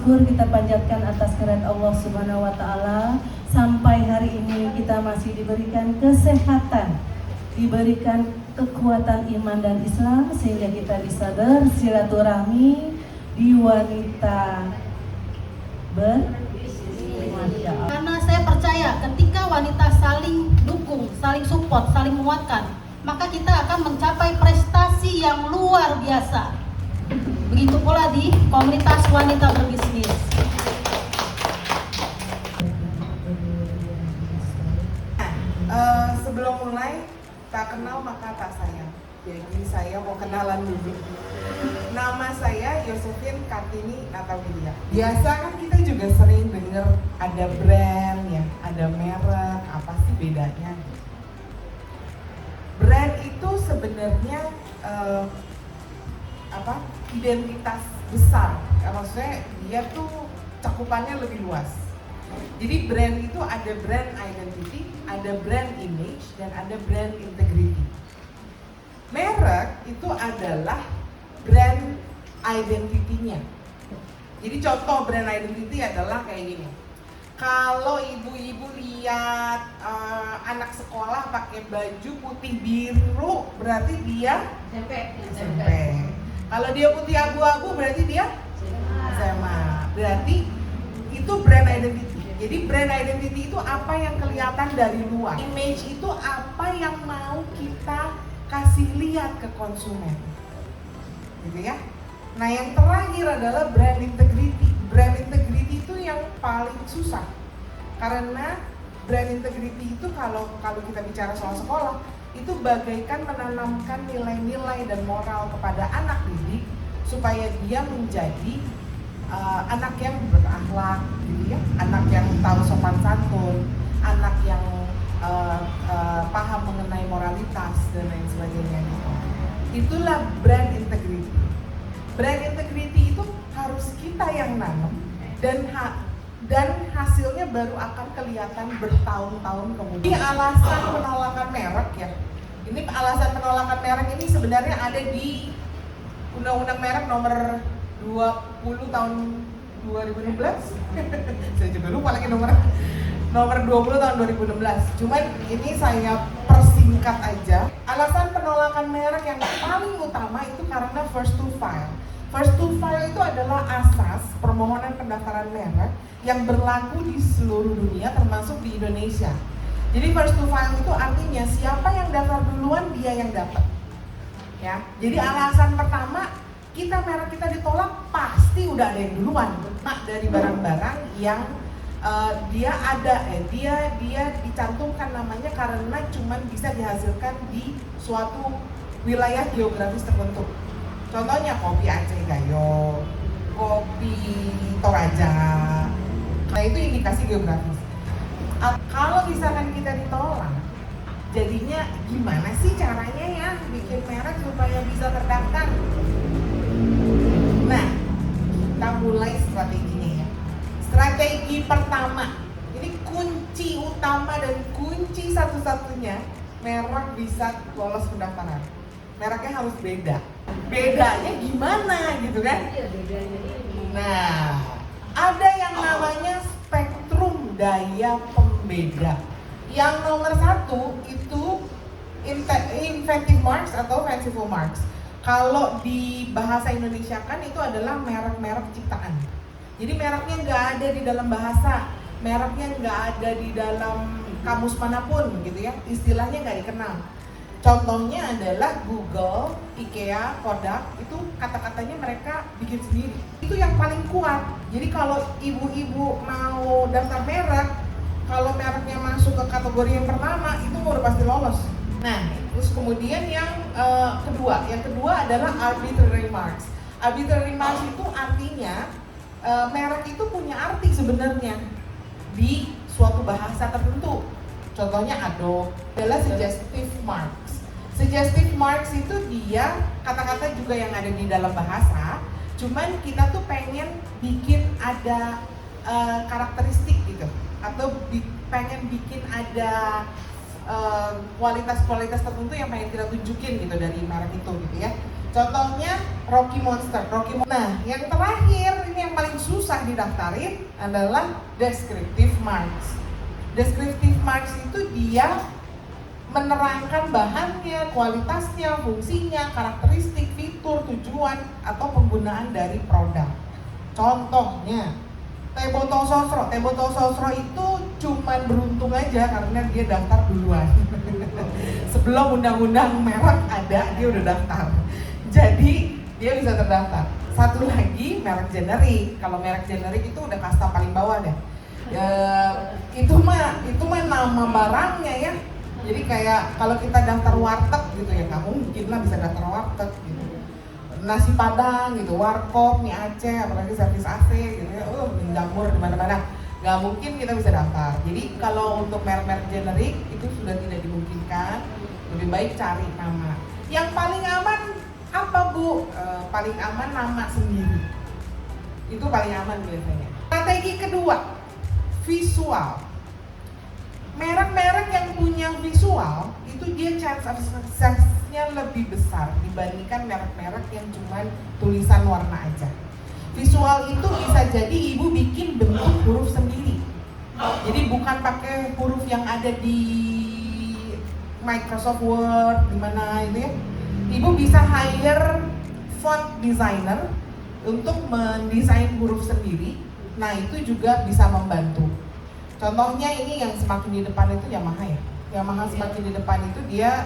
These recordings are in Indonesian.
syukur kita panjatkan atas kehadirat Allah Subhanahu wa taala. Sampai hari ini kita masih diberikan kesehatan, diberikan kekuatan iman dan Islam sehingga kita bisa bersilaturahmi di wanita Masya Allah. Karena saya percaya ketika wanita saling dukung, saling support, saling menguatkan, maka kita akan mencapai prestasi yang luar biasa. Begitu pula di komunitas wanita berbisnis. Sebelum mulai, tak kenal maka tak sayang. Jadi saya mau kenalan dulu. Nama saya Yosefin Kartini Natawilia. Biasa kan kita juga sering dengar ada brand ya, ada merek, apa sih bedanya? Brand itu sebenarnya identitas besar. Maksudnya dia tuh cakupannya lebih luas. Jadi brand itu ada brand identity, ada brand image, dan ada brand integrity. Merek itu adalah brand identity-nya. Jadi contoh brand identity adalah kayak gini. Kalau ibu-ibu lihat anak sekolah pakai baju putih biru, berarti dia SMP. Kalau dia putih abu-abu, berarti dia SMA. Berarti itu brand identity. Jadi brand identity itu apa yang kelihatan dari luar. Image itu apa yang mau kita kasih lihat ke konsumen. Gitu ya. Nah, yang terakhir adalah brand integrity. Brand integrity itu yang paling susah. Karena brand integrity itu kalau kita bicara soal sekolah, itu bagaikan menanamkan nilai-nilai dan moral kepada anak didik supaya dia menjadi anak yang berakhlak, gitu ya, anak yang tahu sopan santun, anak yang paham mengenai moralitas dan lain sebagainya gitu. Itulah brand integrity. Brand integrity itu harus kita yang nanam dan hasilnya baru akan kelihatan bertahun-tahun kemudian. Ini alasan penolakan merek ya. Ini alasan penolakan merek ini sebenarnya ada di Undang-Undang Merek nomor 20 tahun 2016. Saya juga lupa lagi nomor 20 tahun 2016. Cuman ini saya persingkat aja. Alasan penolakan merek yang paling utama itu karena first to file. First to file itu adalah asas permohonan pendaftaran merek yang berlaku di seluruh dunia termasuk di Indonesia. Jadi first to file itu artinya siapa yang daftar duluan dia yang dapat. Ya. Jadi alasan pertama merek kita ditolak pasti udah ada yang duluan. Nah, dari barang-barang yang dia dicantumkan namanya karena cuman bisa dihasilkan di suatu wilayah geografis tertentu. Contohnya kopi Aceh Gayo, kopi Toraja. Nah, itu indikasi geografis. Kalau misalkan kita ditolak, jadinya gimana sih caranya ya bikin merek supaya bisa terdaftar? Nah, kita mulai strateginya ya. Strategi pertama, ini kunci utama dan kunci satu-satunya merek bisa lolos pendaftaran. Mereknya harus beda. Bedanya gimana gitu kan? Nah, ada yang namanya spektrum daya pembeda. Yang nomor 1 itu inventive marks atau fanciful marks. Kalau di bahasa Indonesia kan itu adalah merek-merek ciptaan. Jadi mereknya nggak ada di dalam bahasa, mereknya nggak ada di dalam kamus manapun gitu ya, istilahnya nggak dikenal. Contohnya adalah Google, IKEA, Kodak, itu kata-katanya mereka bikin sendiri. Itu yang paling kuat. Jadi kalau ibu-ibu mau daftar merek, kalau mereknya masuk ke kategori yang pertama, itu udah pasti lolos. Nah, terus kemudian yang kedua adalah arbitrary marks. Arbitrary marks itu artinya merek itu punya arti sebenarnya di suatu bahasa tertentu. Contohnya adalah suggestive marks. Suggestive marks itu dia kata-kata juga yang ada di dalam bahasa, cuman kita tuh pengen bikin ada karakteristik gitu, atau pengen bikin ada kualitas-kualitas tertentu yang pengen kita tunjukin gitu dari merek itu gitu ya. Contohnya Rocky Monster. Nah, yang terakhir ini yang paling susah didaftarin adalah descriptive marks. Descriptive marks itu dia menerangkan bahannya, kualitasnya, fungsinya, karakteristik, fitur, tujuan, atau penggunaan dari produk. Contohnya, teh botol sosro. Teh botol sosro itu cuman beruntung aja karena dia daftar duluan. Sebelum undang-undang merek ada, dia udah daftar. Jadi dia bisa terdaftar. Satu lagi merek generik. Kalau merek generik itu udah kasta paling bawah deh. Itu mah nama barangnya ya. Jadi kayak kalau kita daftar warteg gitu ya, kamu mungkin lah bisa daftar warteg gitu. Nasi Padang gitu, warkop, mie Aceh, apalagi servis AC gitu ya, jamur di mana-mana. Nggak mungkin kita bisa daftar. Jadi kalau untuk merek-merek generik itu sudah tidak dimungkinkan. Lebih baik cari nama. Yang paling aman apa Bu? Paling aman nama sendiri. Itu paling aman biasanya. Strategi kedua, visual. Merek-merek yang punya visual itu dia chance of success-nya lebih besar dibandingkan merek-merek yang cuma tulisan warna aja. Visual itu bisa jadi ibu bikin bentuk huruf sendiri. Jadi bukan pakai huruf yang ada di Microsoft Word di mana itu ya. Ibu bisa hire font designer untuk mendesain huruf sendiri. Nah, itu juga bisa membantu. Contohnya ini yang semakin di depan itu Yamaha ya. Yamaha semakin di depan itu dia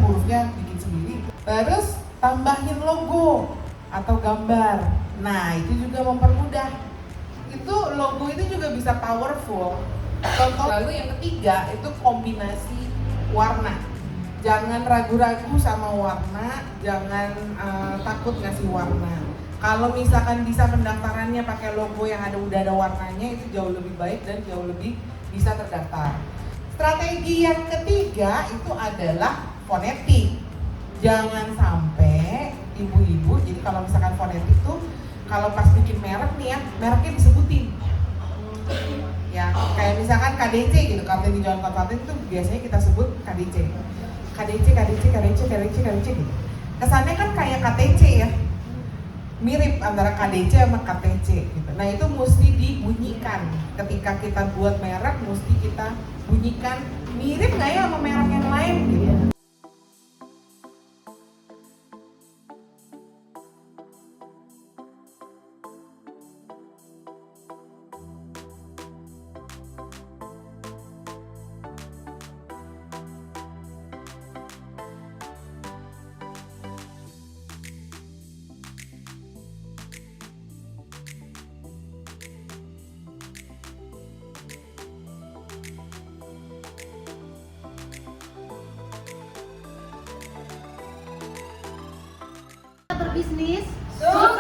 hurufnya bikin sendiri. Terus tambahin logo atau gambar. Nah, itu juga mempermudah. Itu logo itu juga bisa powerful. Contoh lalu yang ketiga itu kombinasi warna. Jangan ragu-ragu sama warna, jangan takut ngasih warna. Kalau misalkan bisa pendaftarannya pakai logo yang udah ada warnanya, itu jauh lebih baik dan jauh lebih bisa terdaftar. Strategi yang ketiga itu adalah fonetik. Jangan sampai ibu-ibu, jadi kalau misalkan fonetik tuh kalau pas bikin merek nih ya, mereknya disebutin. Ya, kayak misalkan KDC gitu, Kartini John Consulting itu biasanya kita sebut KDC. KDC gitu. Kesannya kan kayak KTC ya. Mirip antara KDC sama KTC gitu. Nah, itu mesti dibunyikan. Ketika kita buat merek, mesti kita bunyikan mirip nggak ya sama merek yang lain gitu. Berbisnis sukses.